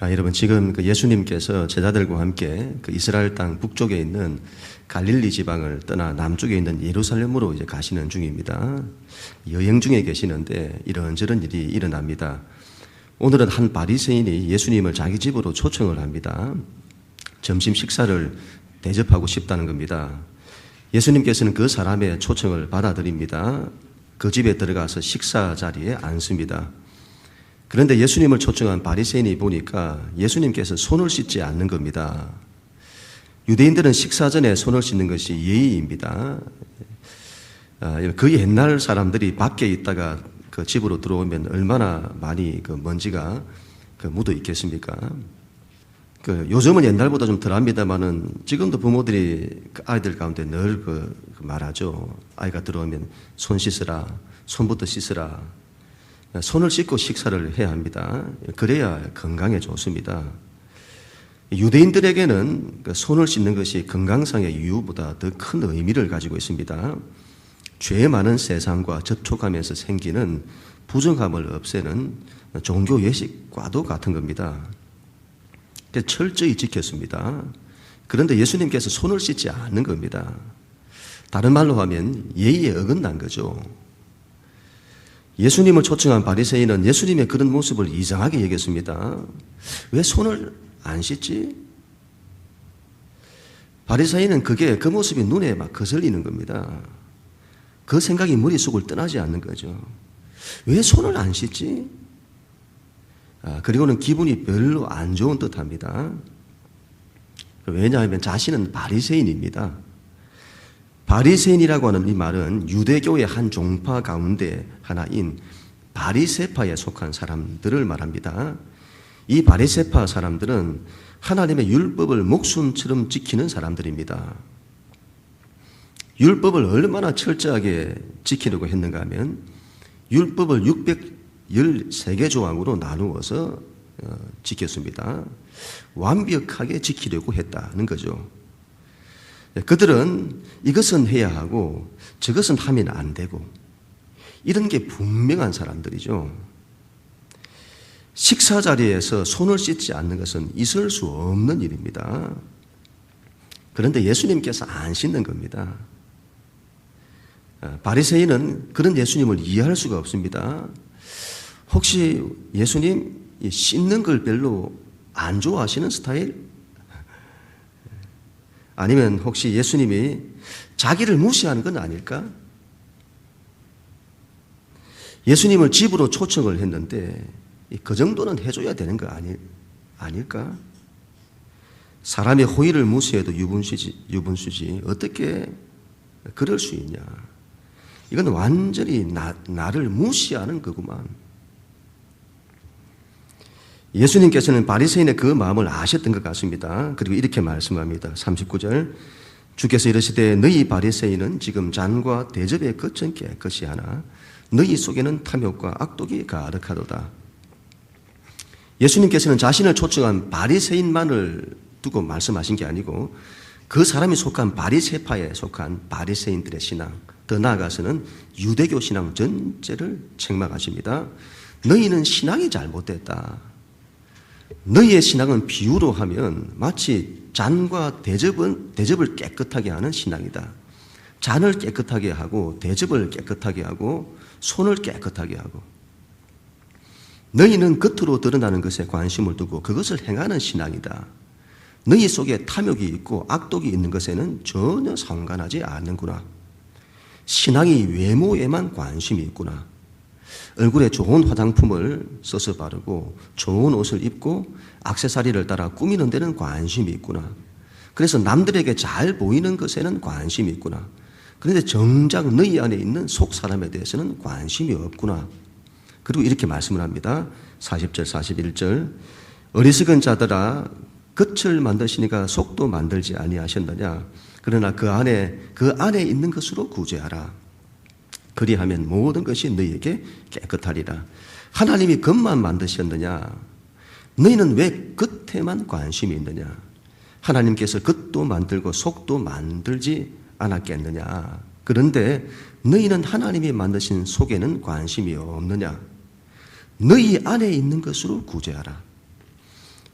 여러분 지금 예수님께서 제자들과 함께 이스라엘 땅 북쪽에 있는 갈릴리 지방을 떠나 남쪽에 있는 예루살렘으로 이제 가시는 중입니다. 여행 중에 계시는데 이런저런 일이 일어납니다. 오늘은 한 바리새인이 예수님을 자기 집으로 초청을 합니다. 점심 식사를 대접하고 싶다는 겁니다. 예수님께서는 그 사람의 초청을 받아들입니다. 그 집에 들어가서 식사 자리에 앉습니다. 그런데 예수님을 초청한 바리새인이 보니까 예수님께서 손을 씻지 않는 겁니다. 유대인들은 식사 전에 손을 씻는 것이 예의입니다. 그 옛날 사람들이 밖에 있다가 그 집으로 들어오면 얼마나 많이 먼지가 묻어 있겠습니까? 요즘은 옛날보다 좀 덜합니다만은 지금도 부모들이 아이들 가운데 늘 말하죠. 아이가 들어오면 손 씻으라, 손부터 씻으라. 손을 씻고 식사를 해야 합니다. 그래야 건강에 좋습니다. 유대인들에게는 손을 씻는 것이 건강상의 이유보다 더 큰 의미를 가지고 있습니다. 죄 많은 세상과 접촉하면서 생기는 부정함을 없애는 종교 예식과도 같은 겁니다. 철저히 지켰습니다. 그런데 예수님께서 손을 씻지 않는 겁니다. 다른 말로 하면 예의에 어긋난 거죠. 예수님을 초청한 바리새인은 예수님의 그런 모습을 이상하게 여겼습니다. 왜 손을 안 씻지? 바리새인은 그 모습이 눈에 막 거슬리는 겁니다. 그 생각이 머릿속을 떠나지 않는 거죠. 왜 손을 안 씻지? 그리고는 기분이 별로 안 좋은 듯합니다. 왜냐하면 자신은 바리새인입니다. 바리새인이라고 하는 이 말은 유대교의 한 종파 가운데 하나인 바리새파에 속한 사람들을 말합니다. 이 바리새파 사람들은 하나님의 율법을 목숨처럼 지키는 사람들입니다. 율법을 얼마나 철저하게 지키려고 했는가 하면 율법을 613개 조항으로 나누어서 지켰습니다. 완벽하게 지키려고 했다는 거죠. 그들은 이것은 해야 하고 저것은 하면 안 되고 이런 게 분명한 사람들이죠. 식사 자리에서 손을 씻지 않는 것은 있을 수 없는 일입니다. 그런데 예수님께서 안 씻는 겁니다. 바리새인은 그런 예수님을 이해할 수가 없습니다. 혹시 예수님 씻는 걸 별로 안 좋아하시는 스타일? 아니면 혹시 예수님이 자기를 무시하는 건 아닐까? 예수님을 집으로 초청을 했는데 그 정도는 해줘야 되는 거 아닐까? 사람의 호의를 무시해도 유분수지 어떻게 그럴 수 있냐? 이건 완전히 나를 무시하는 거구만. 예수님께서는 바리새인의 그 마음을 아셨던 것 같습니다. 그리고 이렇게 말씀합니다. 39절 주께서 이르시되 너희 바리새인은 지금 잔과 대접의 겉은 깨끗이 하나 너희 속에는 탐욕과 악독이 가득하도다. 예수님께서는 자신을 초청한 바리새인만을 두고 말씀하신 게 아니고 그 사람이 속한 바리새파에 속한 바리새인들의 신앙, 더 나아가서는 유대교 신앙 전체를 책망하십니다. 너희는 신앙이 잘못됐다. 너희의 신앙은 비유로 하면 마치 잔과 대접을 깨끗하게 하는 신앙이다. 잔을 깨끗하게 하고 대접을 깨끗하게 하고 손을 깨끗하게 하고 너희는 겉으로 드러나는 것에 관심을 두고 그것을 행하는 신앙이다. 너희 속에 탐욕이 있고 악독이 있는 것에는 전혀 상관하지 않는구나. 신앙이 외모에만 관심이 있구나. 얼굴에 좋은 화장품을 써서 바르고 좋은 옷을 입고 액세서리를 따라 꾸미는 데는 관심이 있구나. 그래서 남들에게 잘 보이는 것에는 관심이 있구나. 그런데 정작 너희 안에 있는 속 사람에 대해서는 관심이 없구나. 그리고 이렇게 말씀을 합니다. 40절 41절 어리석은 자들아 겉을 만드시니까 속도 만들지 아니하셨느냐. 그러나 그 안에 있는 것으로 구제하라. 그리하면 모든 것이 너희에게 깨끗하리라. 하나님이 겉만 만드셨느냐? 너희는 왜 겉에만 관심이 있느냐? 하나님께서 겉도 만들고 속도 만들지 않았겠느냐? 그런데 너희는 하나님이 만드신 속에는 관심이 없느냐? 너희 안에 있는 것으로 구제하라.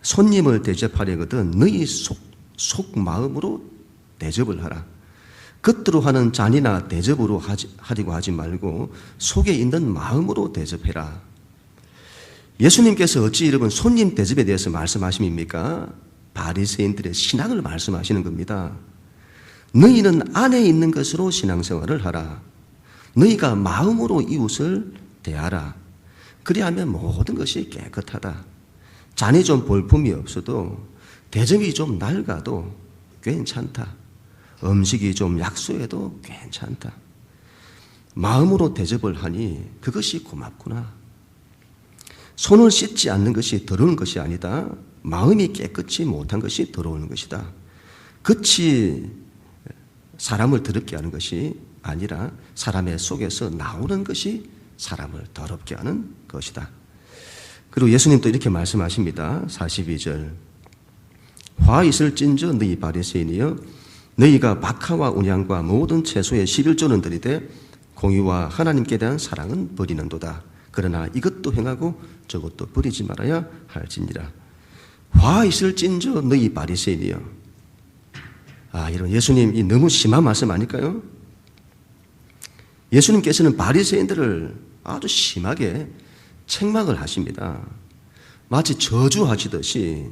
손님을 대접하려거든 너희 속 마음으로 대접을 하라. 겉으로 하는 잔이나 대접으로 하려고 하지 말고 속에 있는 마음으로 대접해라. 예수님께서 어찌 여러분 손님 대접에 대해서 말씀하십니까? 바리새인들의 신앙을 말씀하시는 겁니다. 너희는 안에 있는 것으로 신앙생활을 하라. 너희가 마음으로 이웃을 대하라. 그리하면 모든 것이 깨끗하다. 잔이 좀 볼품이 없어도 대접이 좀 낡아도 괜찮다. 음식이 좀 약소해도 괜찮다. 마음으로 대접을 하니 그것이 고맙구나. 손을 씻지 않는 것이 더러운 것이 아니다. 마음이 깨끗이 못한 것이 더러운 것이다. 끝이 사람을 더럽게 하는 것이 아니라 사람의 속에서 나오는 것이 사람을 더럽게 하는 것이다. 그리고 예수님도 이렇게 말씀하십니다. 42절. 화 있을진저 너희 바리새인이여 너희가 박하와 온양과 모든 채소의 11조는 드리되 공의와 하나님께 대한 사랑은 버리는도다. 그러나 이것도 행하고 저것도 버리지 말아야 할지니라. 화 있을진저 너희 바리새인이여. 이런 예수님이 너무 심한 말씀 아닐까요? 예수님께서는 바리새인들을 아주 심하게 책망을 하십니다. 마치 저주하시듯이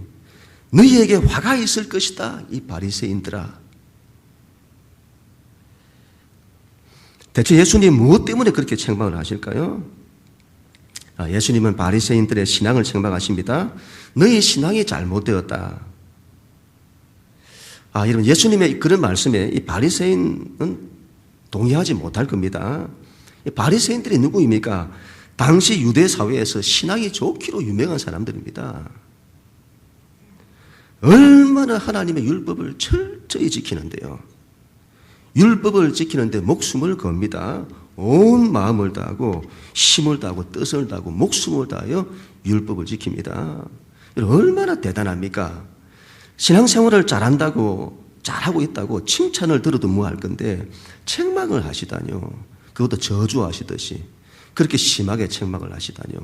너희에게 화가 있을 것이다 이 바리새인들아. 대체 예수님 무엇 때문에 그렇게 책망을 하실까요? 예수님은 바리새인들의 신앙을 책망하십니다. 너희 신앙이 잘못되었다. 여러분 예수님의 그런 말씀에 이 바리새인은 동의하지 못할 겁니다. 이 바리새인들이 누구입니까? 당시 유대 사회에서 신앙이 좋기로 유명한 사람들입니다. 얼마나 하나님의 율법을 철저히 지키는데요. 율법을 지키는데 목숨을 겁니다. 온 마음을 다하고 힘을 다하고 뜻을 다하고 목숨을 다하여 율법을 지킵니다. 얼마나 대단합니까? 신앙생활을 잘한다고 잘하고 있다고 칭찬을 들어도 뭐할 건데 책망을 하시다뇨. 그것도 저주하시듯이 그렇게 심하게 책망을 하시다뇨.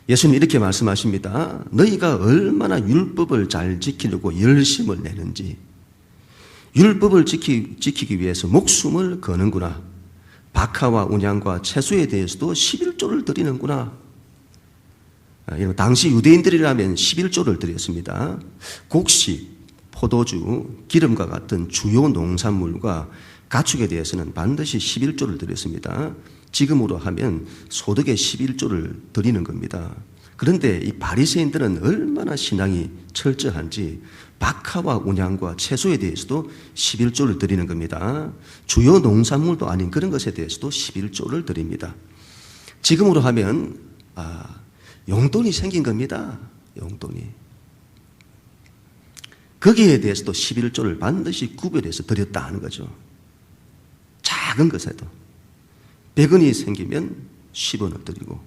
예수님 이렇게 말씀하십니다. 너희가 얼마나 율법을 잘 지키려고 열심을 내는지 율법을 지키기 위해서 목숨을 거는구나. 박하와 온양과 채소에 대해서도 11조를 드리는구나. 당시 유대인들이라면 11조를 드렸습니다. 곡식, 포도주, 기름과 같은 주요 농산물과 가축에 대해서는 반드시 11조를 드렸습니다. 지금으로 하면 소득의 11조를 드리는 겁니다. 그런데 이 바리새인들은 얼마나 신앙이 철저한지 박하와 온양과 채소에 대해서도 11조를 드리는 겁니다. 주요 농산물도 아닌 그런 것에 대해서도 11조를 드립니다. 지금으로 하면 용돈이 생긴 겁니다. 용돈이. 거기에 대해서도 11조를 반드시 구별해서 드렸다 하는 거죠. 작은 것에도 100원이 생기면 10원을 드리고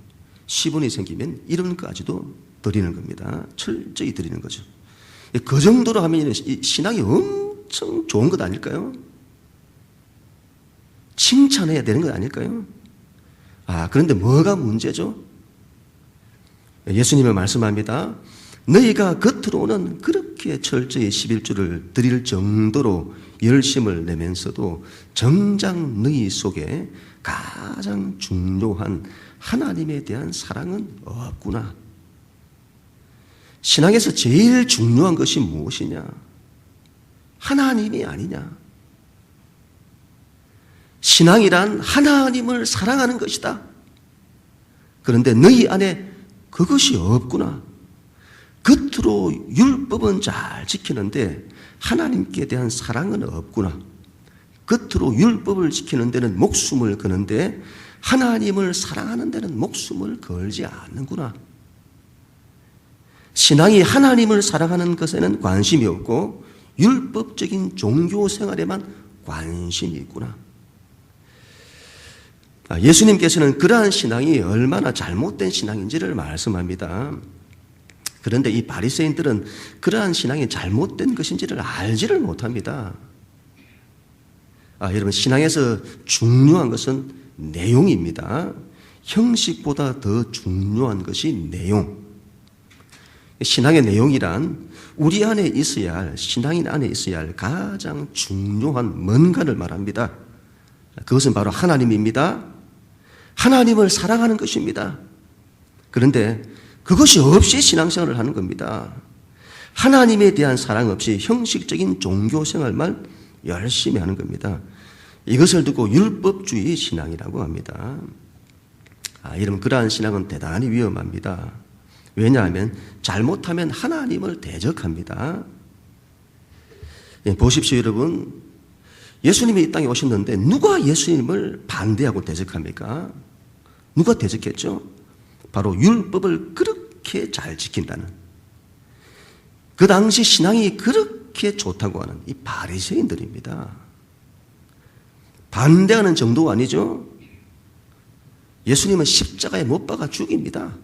10원이 생기면 1원까지도 드리는 겁니다. 철저히 드리는 거죠. 그 정도로 하면 신앙이 엄청 좋은 것 아닐까요? 칭찬해야 되는 것 아닐까요? 그런데 뭐가 문제죠? 예수님은 말씀합니다. 너희가 겉으로는 그렇게 철저히 11조를 드릴 정도로 열심을 내면서도 정작 너희 속에 가장 중요한 하나님에 대한 사랑은 없구나. 신앙에서 제일 중요한 것이 무엇이냐? 하나님이 아니냐? 신앙이란 하나님을 사랑하는 것이다. 그런데 너희 안에 그것이 없구나. 겉으로 율법은 잘 지키는데 하나님께 대한 사랑은 없구나. 겉으로 율법을 지키는 데는 목숨을 거는데 하나님을 사랑하는 데는 목숨을 걸지 않는구나. 신앙이 하나님을 사랑하는 것에는 관심이 없고 율법적인 종교 생활에만 관심이 있구나. 예수님께서는 그러한 신앙이 얼마나 잘못된 신앙인지를 말씀합니다. 그런데 이 바리새인들은 그러한 신앙이 잘못된 것인지를 알지를 못합니다. 여러분 신앙에서 중요한 것은 내용입니다. 형식보다 더 중요한 것이 내용. 신앙의 내용이란 우리 안에 있어야 할, 신앙인 안에 있어야 할 가장 중요한 뭔가를 말합니다. 그것은 바로 하나님입니다. 하나님을 사랑하는 것입니다. 그런데 그것이 없이 신앙생활을 하는 겁니다. 하나님에 대한 사랑 없이 형식적인 종교생활만 열심히 하는 겁니다. 이것을 두고 율법주의 신앙이라고 합니다. 여러분, 그러한 신앙은 대단히 위험합니다. 왜냐하면 잘못하면 하나님을 대적합니다. 보십시오, 여러분. 예수님이 이 땅에 오셨는데 누가 예수님을 반대하고 대적합니까? 누가 대적했죠? 바로 율법을 그렇게 잘 지킨다는, 그 당시 신앙이 그렇게 좋다고 하는 이 바리새인들입니다. 반대하는 정도가 아니죠. 예수님은 십자가에 못 박아 죽입니다.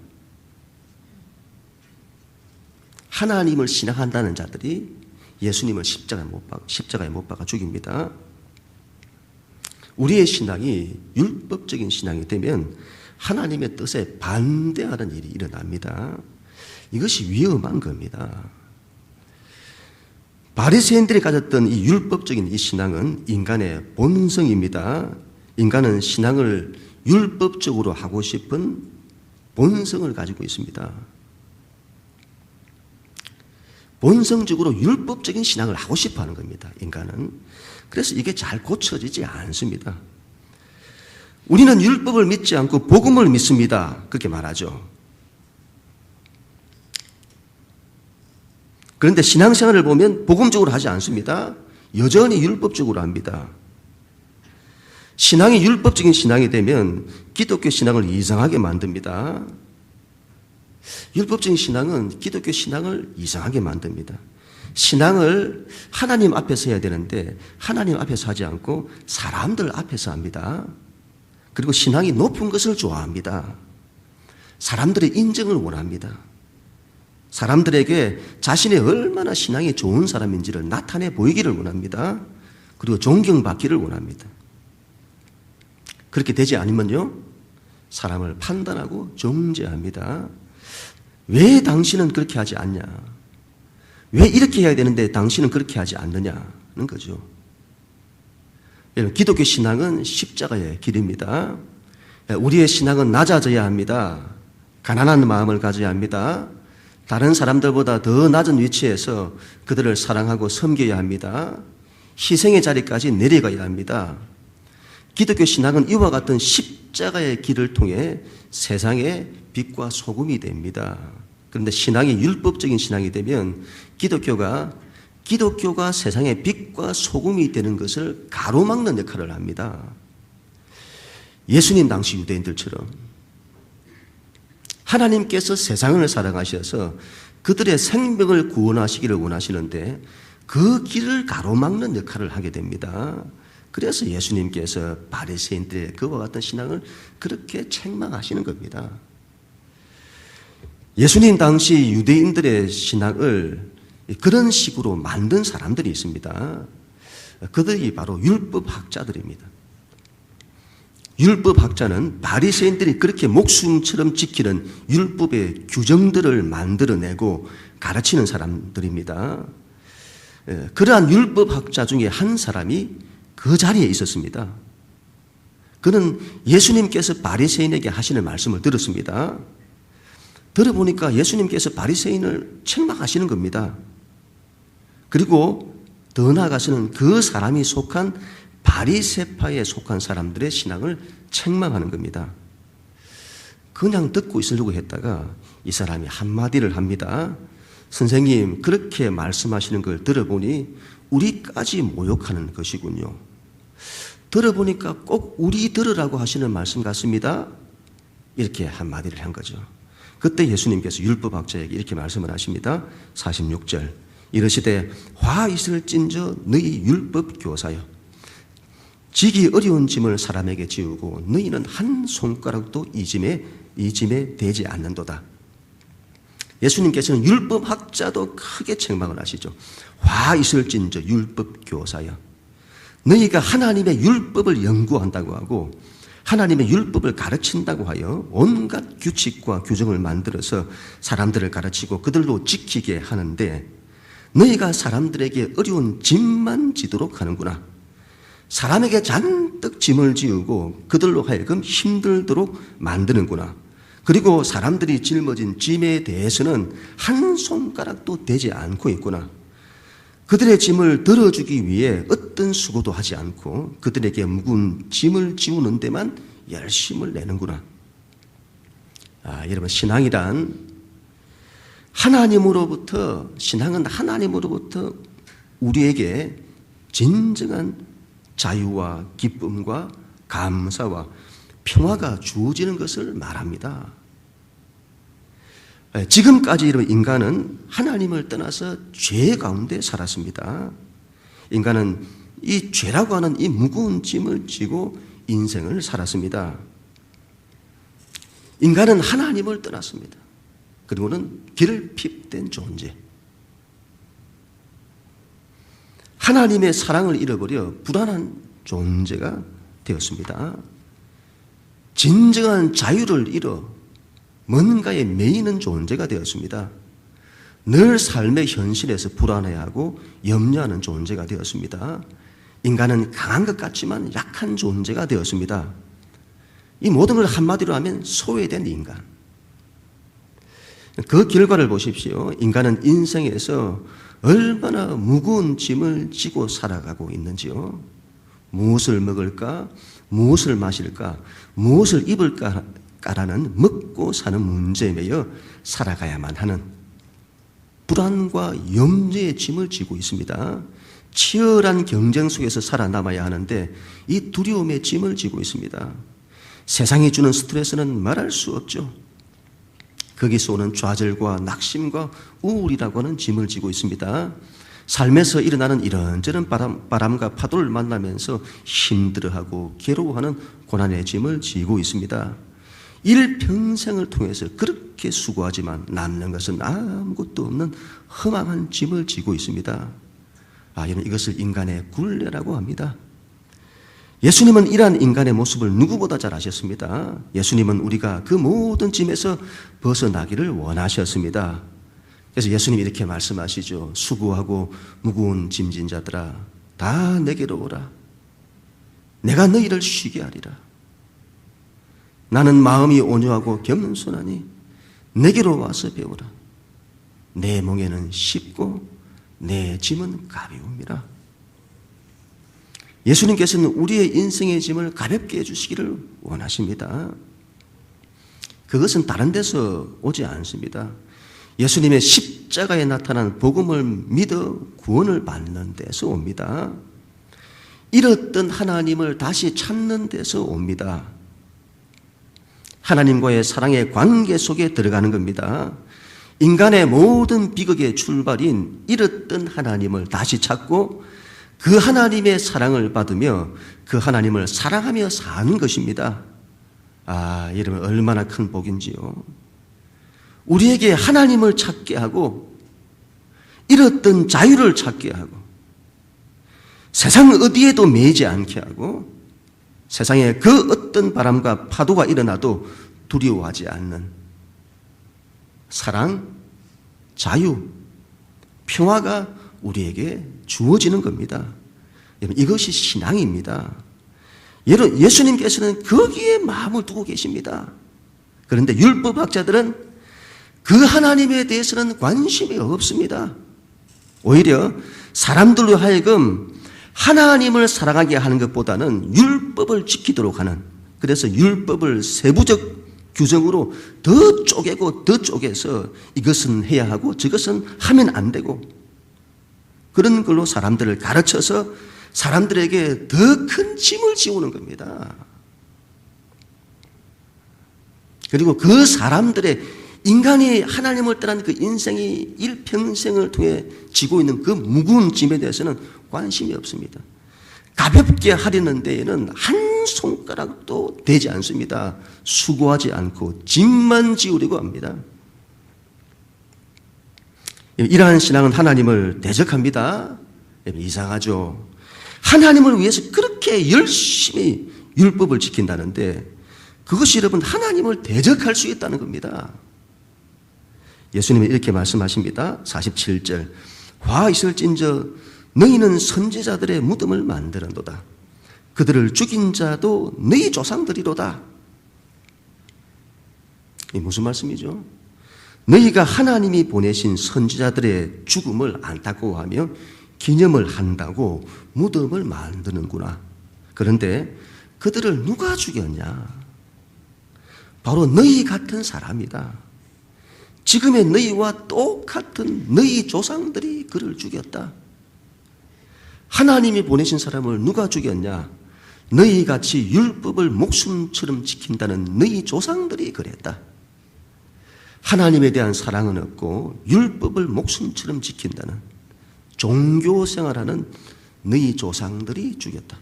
하나님을 신앙한다는 자들이 예수님을 십자가에 못 박아 죽입니다. 우리의 신앙이 율법적인 신앙이 되면 하나님의 뜻에 반대하는 일이 일어납니다. 이것이 위험한 겁니다. 바리새인들이 가졌던 이 율법적인 이 신앙은 인간의 본성입니다. 인간은 신앙을 율법적으로 하고 싶은 본성을 가지고 있습니다. 본성적으로 율법적인 신앙을 하고 싶어 하는 겁니다, 인간은. 그래서 이게 잘 고쳐지지 않습니다. 우리는 율법을 믿지 않고 복음을 믿습니다. 그렇게 말하죠. 그런데 신앙생활을 보면 복음적으로 하지 않습니다. 여전히 율법적으로 합니다. 신앙이 율법적인 신앙이 되면 기독교 신앙을 이상하게 만듭니다. 율법적인 신앙은 기독교 신앙을 이상하게 만듭니다. 신앙을 하나님 앞에서 해야 되는데 하나님 앞에서 하지 않고 사람들 앞에서 합니다. 그리고 신앙이 높은 것을 좋아합니다. 사람들의 인정을 원합니다. 사람들에게 자신이 얼마나 신앙이 좋은 사람인지를 나타내 보이기를 원합니다. 그리고 존경받기를 원합니다. 그렇게 되지 않으면요, 사람을 판단하고 정죄합니다. 왜 당신은 그렇게 하지 않냐? 왜 이렇게 해야 되는데 당신은 그렇게 하지 않느냐는 거죠. 기독교 신앙은 십자가의 길입니다. 우리의 신앙은 낮아져야 합니다. 가난한 마음을 가져야 합니다. 다른 사람들보다 더 낮은 위치에서 그들을 사랑하고 섬겨야 합니다. 희생의 자리까지 내려가야 합니다. 기독교 신앙은 이와 같은 십자가의 길을 통해 세상의 빛과 소금이 됩니다. 그런데 신앙이 율법적인 신앙이 되면 기독교가 세상의 빛과 소금이 되는 것을 가로막는 역할을 합니다. 예수님 당시 유대인들처럼 하나님께서 세상을 사랑하셔서 그들의 생명을 구원하시기를 원하시는데 그 길을 가로막는 역할을 하게 됩니다. 그래서 예수님께서 바리새인들의 그와 같은 신앙을 그렇게 책망하시는 겁니다. 예수님 당시 유대인들의 신앙을 그런 식으로 만든 사람들이 있습니다. 그들이 바로 율법학자들입니다. 율법학자는 바리새인들이 그렇게 목숨처럼 지키는 율법의 규정들을 만들어내고 가르치는 사람들입니다. 그러한 율법학자 중에 한 사람이 그 자리에 있었습니다. 그는 예수님께서 바리새인에게 하시는 말씀을 들었습니다. 들어보니까 예수님께서 바리새인을 책망하시는 겁니다. 그리고 더 나아가서는 그 사람이 속한 바리새파에 속한 사람들의 신앙을 책망하는 겁니다. 그냥 듣고 있으려고 했다가 이 사람이 한마디를 합니다. 선생님, 그렇게 말씀하시는 걸 들어보니 우리까지 모욕하는 것이군요. 들어보니까 꼭 우리 들으라고 하시는 말씀 같습니다. 이렇게 한마디를 한 거죠. 그때 예수님께서 율법학자에게 이렇게 말씀을 하십니다. 46절 이르시되 화 있을진저 너희 율법 교사여 지기 어려운 짐을 사람에게 지우고 너희는 한 손가락도 이 짐에 대지 않는도다. 예수님께서는 율법학자도 크게 책망을 하시죠. 화 있을진저 율법 교사여 너희가 하나님의 율법을 연구한다고 하고 하나님의 율법을 가르친다고 하여 온갖 규칙과 규정을 만들어서 사람들을 가르치고 그들로 지키게 하는데 너희가 사람들에게 어려운 짐만 지도록 하는구나. 사람에게 잔뜩 짐을 지우고 그들로 하여금 힘들도록 만드는구나. 그리고 사람들이 짊어진 짐에 대해서는 한 손가락도 대지 않고 있구나. 그들의 짐을 덜어주기 위해 어떤 수고도 하지 않고 그들에게 무거운 짐을 지우는 데만 열심을 내는구나. 여러분, 신앙은 하나님으로부터 우리에게 진정한 자유와 기쁨과 감사와 평화가 주어지는 것을 말합니다. 지금까지 인간은 하나님을 떠나서 죄 가운데 살았습니다. 인간은 이 죄라고 하는 이 무거운 짐을 지고 인생을 살았습니다. 인간은 하나님을 떠났습니다. 그리고는 결핍된 존재. 하나님의 사랑을 잃어버려 불안한 존재가 되었습니다. 진정한 자유를 잃어 뭔가에 매이는 존재가 되었습니다. 늘 삶의 현실에서 불안해하고 염려하는 존재가 되었습니다. 인간은 강한 것 같지만 약한 존재가 되었습니다. 이 모든 걸 한마디로 하면 소외된 인간. 그 결과를 보십시오. 인간은 인생에서 얼마나 무거운 짐을 지고 살아가고 있는지요. 무엇을 먹을까? 무엇을 마실까? 무엇을 입을까라는 먹고 사는 문제에 매여 살아가야만 하는 불안과 염려의 짐을 지고 있습니다. 치열한 경쟁 속에서 살아남아야 하는데 이 두려움의 짐을 지고 있습니다. 세상이 주는 스트레스는 말할 수 없죠. 거기서 오는 좌절과 낙심과 우울이라고 하는 짐을 지고 있습니다. 삶에서 일어나는 이런저런 바람과 파도를 만나면서 힘들어하고 괴로워하는 고난의 짐을 지고 있습니다. 일평생을 통해서 그렇게 수고하지만 남는 것은 아무것도 없는 허망한 짐을 지고 있습니다. 여러분, 이것을 인간의 굴레라고 합니다. 예수님은 이러한 인간의 모습을 누구보다 잘 아셨습니다. 예수님은 우리가 그 모든 짐에서 벗어나기를 원하셨습니다. 그래서 예수님이 이렇게 말씀하시죠. 수고하고 무거운 짐진 자들아, 다 내게로 오라. 내가 너희를 쉬게 하리라. 나는 마음이 온유하고 겸손하니 내게로 와서 배우라. 내 멍에는 쉽고 내 짐은 가벼움이라. 예수님께서는 우리의 인생의 짐을 가볍게 해주시기를 원하십니다. 그것은 다른 데서 오지 않습니다. 예수님의 십자가에 나타난 복음을 믿어 구원을 받는 데서 옵니다. 잃었던 하나님을 다시 찾는 데서 옵니다. 하나님과의 사랑의 관계 속에 들어가는 겁니다. 인간의 모든 비극의 출발인 잃었던 하나님을 다시 찾고 그 하나님의 사랑을 받으며 그 하나님을 사랑하며 사는 것입니다. 여러분, 얼마나 큰 복인지요. 우리에게 하나님을 찾게 하고 잃었던 자유를 찾게 하고 세상 어디에도 매이지 않게 하고 세상에 그 어떤 바람과 파도가 일어나도 두려워하지 않는 사랑, 자유, 평화가 우리에게 주어지는 겁니다. 여러분, 이것이 신앙입니다. 예수님께서는 거기에 마음을 두고 계십니다. 그런데 율법학자들은 그 하나님에 대해서는 관심이 없습니다. 오히려 사람들로 하여금 하나님을 사랑하게 하는 것보다는 율법을 지키도록 하는, 그래서 율법을 세부적 규정으로 더 쪼개고 더 쪼개서 이것은 해야 하고 저것은 하면 안 되고 그런 걸로 사람들을 가르쳐서 사람들에게 더 큰 짐을 지우는 겁니다. 그리고 그 사람들의 인간이 하나님을 떠난 그 인생이 일평생을 통해 지고 있는 그 무거운 짐에 대해서는 관심이 없습니다. 가볍게 하려는 데에는 한 손가락도 되지 않습니다. 수고하지 않고 짐만 지우려고 합니다. 이러한 신앙은 하나님을 대적합니다. 이상하죠. 하나님을 위해서 그렇게 열심히 율법을 지킨다는데 그것이 여러분 하나님을 대적할 수 있다는 겁니다. 예수님이 이렇게 말씀하십니다. 47절 화 있을진저 너희는 선지자들의 무덤을 만들었도다. 그들을 죽인 자도 너희 조상들이로다. 이게 무슨 말씀이죠? 너희가 하나님이 보내신 선지자들의 죽음을 안타까워하며 기념을 한다고 무덤을 만드는구나. 그런데 그들을 누가 죽였냐? 바로 너희 같은 사람이다. 지금의 너희와 똑같은 너희 조상들이 그를 죽였다. 하나님이 보내신 사람을 누가 죽였냐? 너희같이 율법을 목숨처럼 지킨다는 너희 조상들이 그랬다. 하나님에 대한 사랑은 없고 율법을 목숨처럼 지킨다는 종교 생활하는 너희 조상들이 죽였다.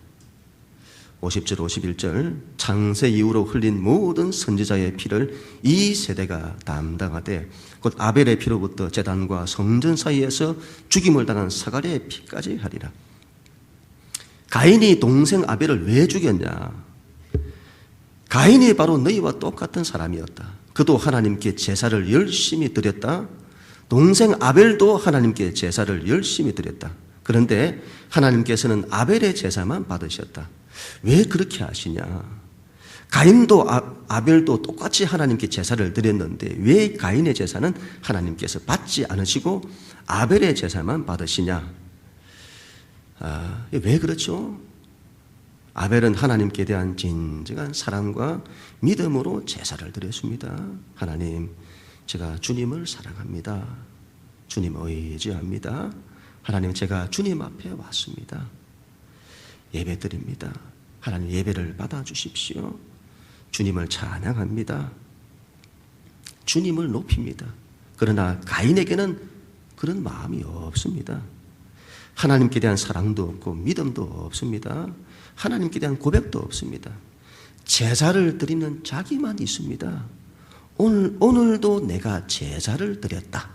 50절 51절 창세 이후로 흘린 모든 선지자의 피를 이 세대가 담당하되 곧 아벨의 피로부터 제단과 성전 사이에서 죽임을 당한 사갈의 피까지 하리라. 가인이 동생 아벨을 왜 죽였냐? 가인이 바로 너희와 똑같은 사람이었다. 그도 하나님께 제사를 열심히 드렸다. 동생 아벨도 하나님께 제사를 열심히 드렸다. 그런데 하나님께서는 아벨의 제사만 받으셨다. 왜 그렇게 하시냐? 가인도 아벨도 똑같이 하나님께 제사를 드렸는데 왜 가인의 제사는 하나님께서 받지 않으시고 아벨의 제사만 받으시냐? 왜 그렇죠? 아벨은 하나님께 대한 진정한 사랑과 믿음으로 제사를 드렸습니다. 하나님, 제가 주님을 사랑합니다. 주님 의지합니다. 하나님, 제가 주님 앞에 왔습니다. 예배 드립니다. 하나님, 예배를 받아주십시오. 주님을 찬양합니다. 주님을 높입니다. 그러나 가인에게는 그런 마음이 없습니다. 하나님께 대한 사랑도 없고 믿음도 없습니다. 하나님께 대한 고백도 없습니다. 제사를 드리는 자기만 있습니다. 오늘도 내가 제사를 드렸다.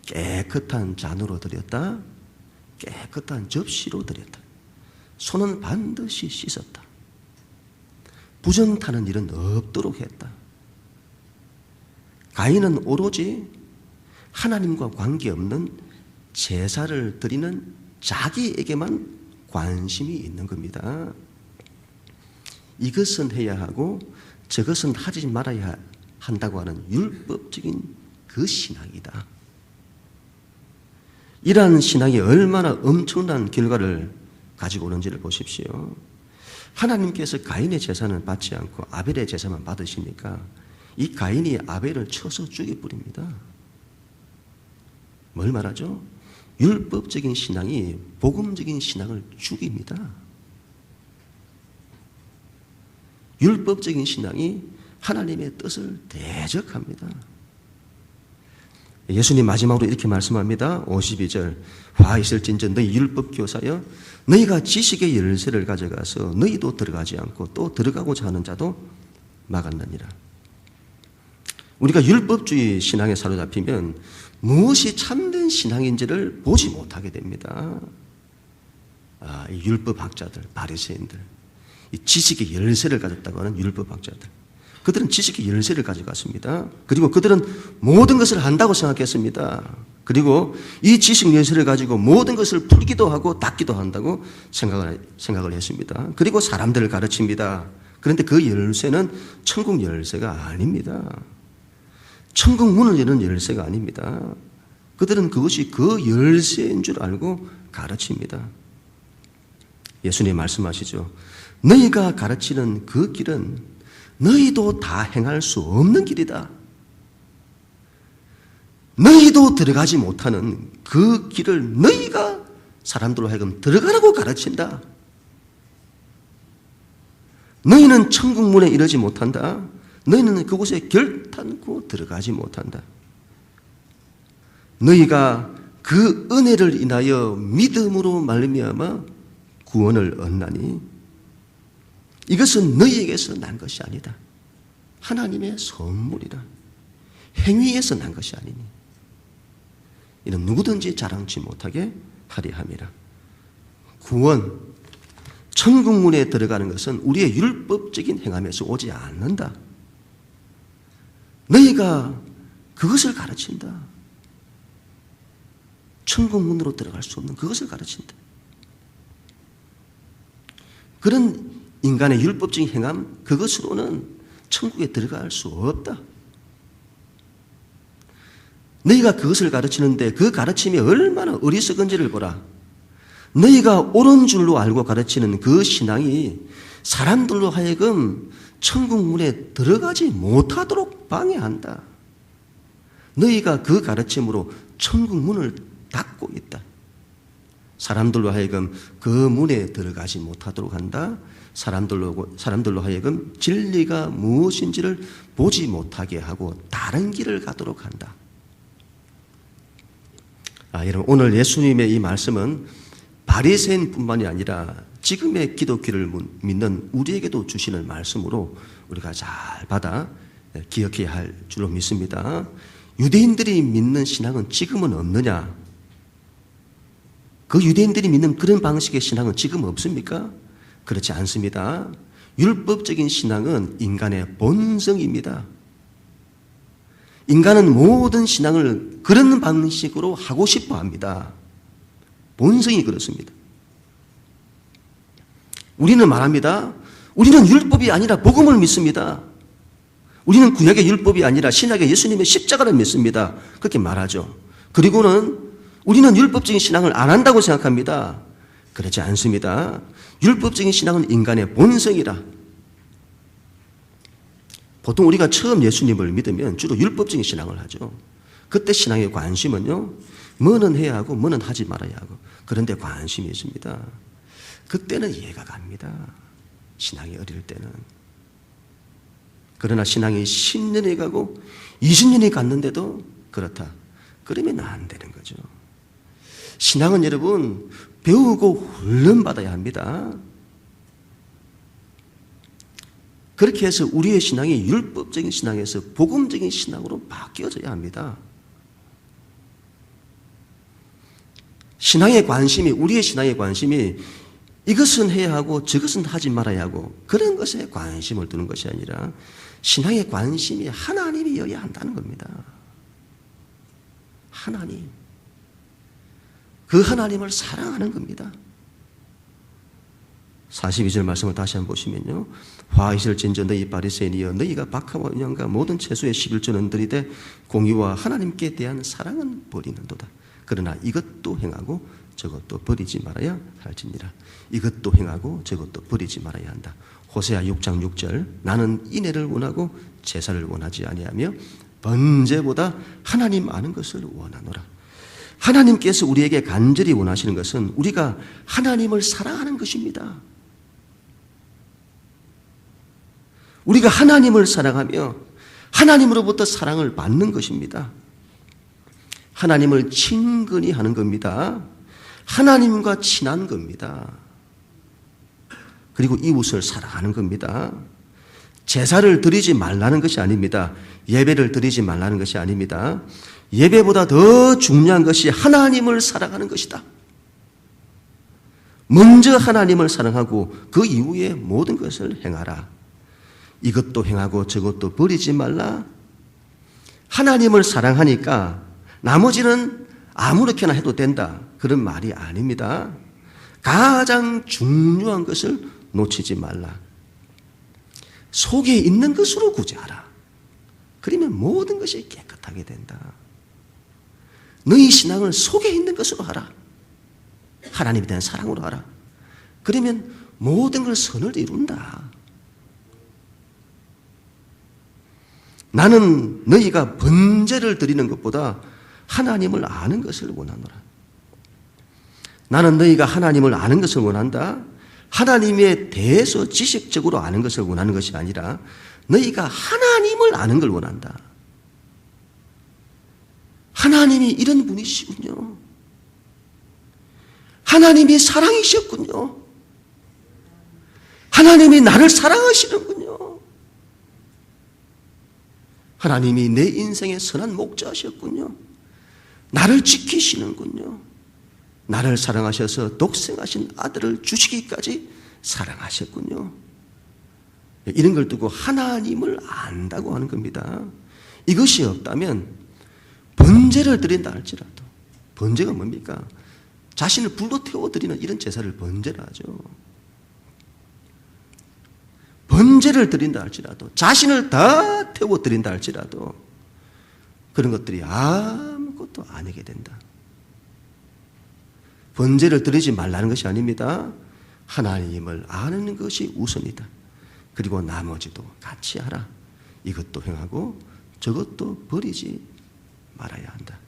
깨끗한 잔으로 드렸다. 깨끗한 접시로 드렸다. 손은 반드시 씻었다. 부정타는 일은 없도록 했다. 가인은 오로지 하나님과 관계없는 제사를 드리는 자기에게만 관심이 있는 겁니다. 이것은 해야 하고 저것은 하지 말아야 한다고 하는 율법적인 그 신앙이다. 이러한 신앙이 얼마나 엄청난 결과를 가지고 오는지를 보십시오. 하나님께서 가인의 제사는 받지 않고 아벨의 제사만 받으시니까 이 가인이 아벨을 쳐서 죽여버립니다. 뭘 말하죠? 율법적인 신앙이 복음적인 신앙을 죽입니다. 율법적인 신앙이 하나님의 뜻을 대적합니다. 예수님 마지막으로 이렇게 말씀합니다. 52절 화 있을진저 너희 율법 교사여 너희가 지식의 열쇠를 가져가서 너희도 들어가지 않고 또 들어가고자 하는 자도 막았느니라. 우리가 율법주의 신앙에 사로잡히면 무엇이 참된 신앙인지를 보지 못하게 됩니다. 이 율법학자들, 바리새인들, 이 지식의 열쇠를 가졌다고 하는 율법학자들, 그들은 지식의 열쇠를 가져갔습니다. 그리고 그들은 모든 것을 한다고 생각했습니다. 그리고 이 지식 열쇠를 가지고 모든 것을 풀기도 하고 닫기도 한다고 생각을 했습니다. 그리고 사람들을 가르칩니다. 그런데 그 열쇠는 천국 열쇠가 아닙니다. 천국 문을 여는 열쇠가 아닙니다. 그들은 그것이 그 열쇠인 줄 알고 가르칩니다. 예수님 말씀하시죠. 너희가 가르치는 그 길은 너희도 다 행할 수 없는 길이다. 너희도 들어가지 못하는 그 길을 너희가 사람들로 하여금 들어가라고 가르친다. 너희는 천국 문에 이르지 못한다. 너희는 그곳에 결탄코 들어가지 못한다. 너희가 그 은혜를 인하여 믿음으로 말미암아 구원을 얻나니 이것은 너희에게서 난 것이 아니다. 하나님의 선물이다. 행위에서 난 것이 아니니 이는 누구든지 자랑치 못하게 하리 함이라. 구원, 천국문에 들어가는 것은 우리의 율법적인 행함에서 오지 않는다. 너희가 그것을 가르친다. 천국문으로 들어갈 수 없는 그것을 가르친다. 그런 인간의 율법적인 행함, 그것으로는 천국에 들어갈 수 없다. 너희가 그것을 가르치는데 그 가르침이 얼마나 어리석은지를 보라. 너희가 옳은 줄로 알고 가르치는 그 신앙이 사람들로 하여금 천국문에 들어가지 못하도록 방해한다. 너희가 그 가르침으로 천국문을 닫고 있다. 사람들로 하여금 그 문에 들어가지 못하도록 한다. 사람들로 하여금 진리가 무엇인지를 보지 못하게 하고 다른 길을 가도록 한다. 여러분, 오늘 예수님의 이 말씀은 바리새인뿐만이 아니라 지금의 기독교를 믿는 우리에게도 주시는 말씀으로 우리가 잘 받아 기억해야 할 줄로 믿습니다. 유대인들이 믿는 신앙은 지금은 없느냐? 그 유대인들이 믿는 그런 방식의 신앙은 지금 없습니까? 그렇지 않습니다. 율법적인 신앙은 인간의 본성입니다. 인간은 모든 신앙을 그런 방식으로 하고 싶어 합니다. 본성이 그렇습니다. 우리는 말합니다. 우리는 율법이 아니라 복음을 믿습니다. 우리는 구약의 율법이 아니라 신약의 예수님의 십자가를 믿습니다. 그렇게 말하죠. 그리고는 우리는 율법적인 신앙을 안 한다고 생각합니다. 그렇지 않습니다. 율법적인 신앙은 인간의 본성이라. 보통 우리가 처음 예수님을 믿으면 주로 율법적인 신앙을 하죠. 그때 신앙의 관심은요, 뭐는 해야 하고 뭐는 하지 말아야 하고, 그런데 관심이 있습니다. 그때는 이해가 갑니다. 신앙이 어릴 때는. 그러나 신앙이 10년이 가고 20년이 갔는데도 그렇다. 그러면 안 되는 거죠. 신앙은 여러분 배우고 훈련받아야 합니다. 그렇게 해서 우리의 신앙이 율법적인 신앙에서 복음적인 신앙으로 바뀌어져야 합니다. 신앙의 관심이, 우리의 신앙의 관심이 이것은 해야 하고 저것은 하지 말아야 하고 그런 것에 관심을 두는 것이 아니라 신앙의 관심이 하나님이어야 한다는 겁니다. 하나님. 그 하나님을 사랑하는 겁니다. 42절 말씀을 다시 한번 보시면요. 화 있을진저 너희 바리새인이여 너희가 박하와 은양과 모든 채소의 11조는 들이되 공의와 하나님께 대한 사랑은 버리는도다. 그러나 이것도 행하고 저것도 버리지 말아야 할지니라. 이것도 행하고 저것도 버리지 말아야 한다. 호세아 6장 6절 나는 인애를 원하고 제사를 원하지 아니하며 번제보다 하나님 아는 것을 원하노라. 하나님께서 우리에게 간절히 원하시는 것은 우리가 하나님을 사랑하는 것입니다. 우리가 하나님을 사랑하며 하나님으로부터 사랑을 받는 것입니다. 하나님을 친근히 하는 겁니다. 하나님과 친한 겁니다. 그리고 이웃을 사랑하는 겁니다. 제사를 드리지 말라는 것이 아닙니다. 예배를 드리지 말라는 것이 아닙니다. 예배보다 더 중요한 것이 하나님을 사랑하는 것이다. 먼저 하나님을 사랑하고 그 이후에 모든 것을 행하라. 이것도 행하고 저것도 버리지 말라. 하나님을 사랑하니까 나머지는 아무렇게나 해도 된다. 그런 말이 아닙니다. 가장 중요한 것을 놓치지 말라. 속에 있는 것으로 구제하라. 그러면 모든 것이 깨끗하게 된다. 너희 신앙을 속에 있는 것으로 하라. 하나님에 대한 사랑으로 하라. 그러면 모든 걸 선을 이룬다. 나는 너희가 번제를 드리는 것보다 하나님을 아는 것을 원하노라. 나는 너희가 하나님을 아는 것을 원한다. 하나님에 대해서 지식적으로 아는 것을 원하는 것이 아니라 너희가 하나님을 아는 걸 원한다. 하나님이 이런 분이시군요. 하나님이 사랑이셨군요. 하나님이 나를 사랑하시는군요. 하나님이 내 인생의 선한 목자셨군요. 나를 지키시는군요. 나를 사랑하셔서 독생하신 아들을 주시기까지 사랑하셨군요. 이런 걸 두고 하나님을 안다고 하는 겁니다. 이것이 없다면 번제를 드린다 할지라도, 번제가 뭡니까? 자신을 불로 태워드리는 이런 제사를 번제라 하죠. 번제를 드린다 할지라도, 자신을 다 태워드린다 할지라도 그런 것들이 아무것도 아니게 된다. 번제를 드리지 말라는 것이 아닙니다. 하나님을 아는 것이 우선이다. 그리고 나머지도 같이 하라. 이것도 행하고 저것도 버리지 말아야 한다.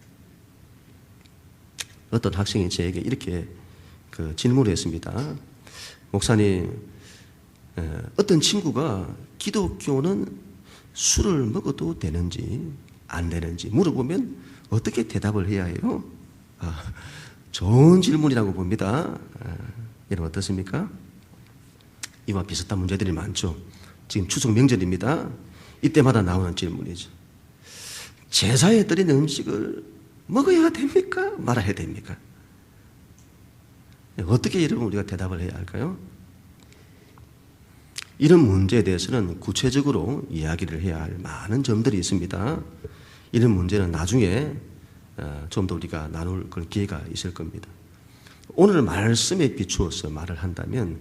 어떤 학생이 저에게 이렇게 질문을 했습니다. 목사님, 어떤 친구가 기독교는 술을 먹어도 되는지 안 되는지 물어보면 어떻게 대답을 해야 해요? 좋은 질문이라고 봅니다. 여러분 어떻습니까? 이와 비슷한 문제들이 많죠. 지금 추석 명절입니다. 이때마다 나오는 질문이죠. 제사에 드리는 음식을 먹어야 됩니까? 말아야 됩니까? 어떻게 여러분 우리가 대답을 해야 할까요? 이런 문제에 대해서는 구체적으로 이야기를 해야 할 많은 점들이 있습니다. 이런 문제는 나중에 좀 더 우리가 나눌 그런 기회가 있을 겁니다. 오늘 말씀에 비추어서 말을 한다면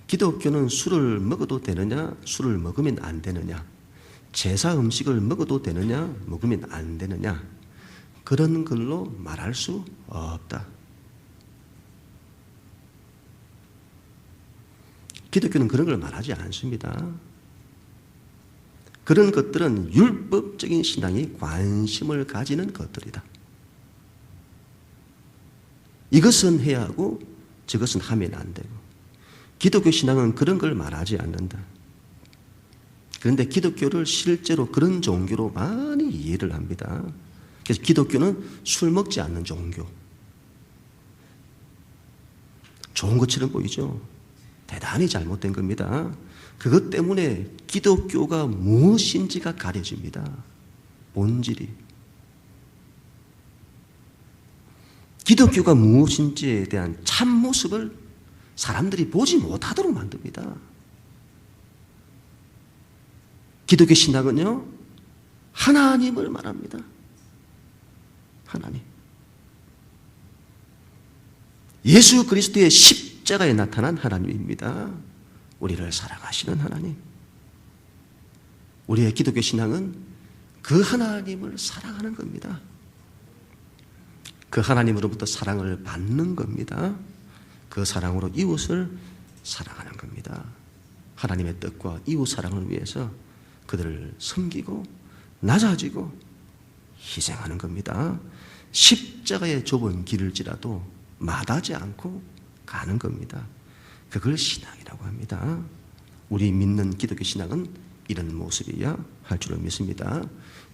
기독교는 술을 먹어도 되느냐, 술을 먹으면 안 되느냐, 제사 음식을 먹어도 되느냐, 먹으면 안 되느냐, 그런 걸로 말할 수 없다. 기독교는 그런 걸 말하지 않습니다. 그런 것들은 율법적인 신앙이 관심을 가지는 것들이다. 이것은 해야 하고 저것은 하면 안 되고, 기독교 신앙은 그런 걸 말하지 않는다. 그런데 기독교를 실제로 그런 종교로 많이 이해를 합니다. 그래서 기독교는 술 먹지 않는 종교. 좋은 것처럼 보이죠? 대단히 잘못된 겁니다. 그것 때문에 기독교가 무엇인지가 가려집니다. 본질이. 기독교가 무엇인지에 대한 참모습을 사람들이 보지 못하도록 만듭니다. 기독교 신앙은요, 하나님을 말합니다. 하나님. 예수 그리스도의 십자가에 나타난 하나님입니다. 우리를 사랑하시는 하나님. 우리의 기독교 신앙은 그 하나님을 사랑하는 겁니다. 그 하나님으로부터 사랑을 받는 겁니다. 그 사랑으로 이웃을 사랑하는 겁니다. 하나님의 뜻과 이웃 사랑을 위해서 그들을 섬기고 낮아지고 희생하는 겁니다. 십자가의 좁은 길을지라도 마다하지 않고 가는 겁니다. 그걸 신앙이라고 합니다. 우리 믿는 기독교 신앙은 이런 모습이어야 할 줄을 믿습니다.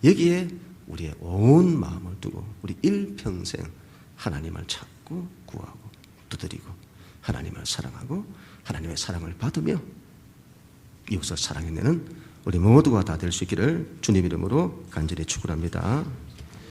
여기에 우리의 온 마음을 두고 우리 일평생 하나님을 찾고 구하고 두드리고 하나님을 사랑하고 하나님의 사랑을 받으며 이웃을 사랑해내는 우리 모두가 다 될 수 있기를 주님 이름으로 간절히 축원합니다.